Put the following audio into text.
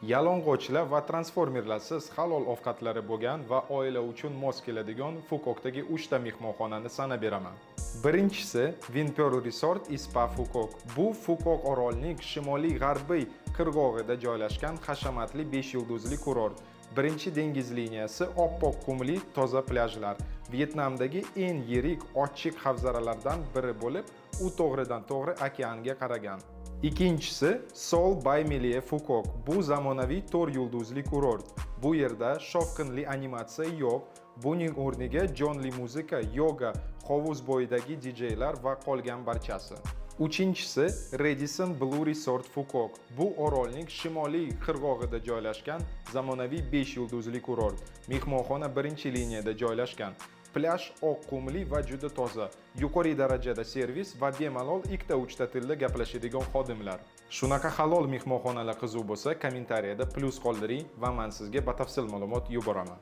Yalang'ochlar va transformerlarsiz halol ovqatlari bo'lgan va oila uchun mos keladigan Fukokdagi 3 ta mehmonxonani sanab beraman. Birinchisi Vinpearl Resort Spa Fukok. Bu Fukok orolining shimoliy-g'arbiy qirg'og'ida joylashgan hashamatli 5 yulduzli kurort. Birinchi dengiz liniyasi oppoq qumli toza plyajlar. Vyetnamdagi eng yirik ochiq havzaralardan biri bo'lib, u to'g'ridan-to'g'ri okeanga qaragan. Ikkinchisi Seoul by Melia Fukok. Bu zamonaviy 4 yulduzli kurort. Bu yerda shovqinli animatsiya yo'q. Buning o'rniga jonli muzika, yoga, hovuz bo'yidagi DJ-lar va qolgan barchasi. Uchinchisi Radisson Blu Resort Fukok. Bu orolning shimoliy qirg'og'ida joylashgan zamonaviy 5 yulduzli kurort. Mehmonxona birinchi liniyada joylashgan. Plyaj oq qumli va juda toza. Yuqori darajada servis va bemalol ikkita-uchta tilda gaplashadigan xodimlar. Shunaqa halol mehmonxonalar qiziq bo'lsa, kommentariyada plus qoldiring va men sizga batafsil ma'lumot yuboraman.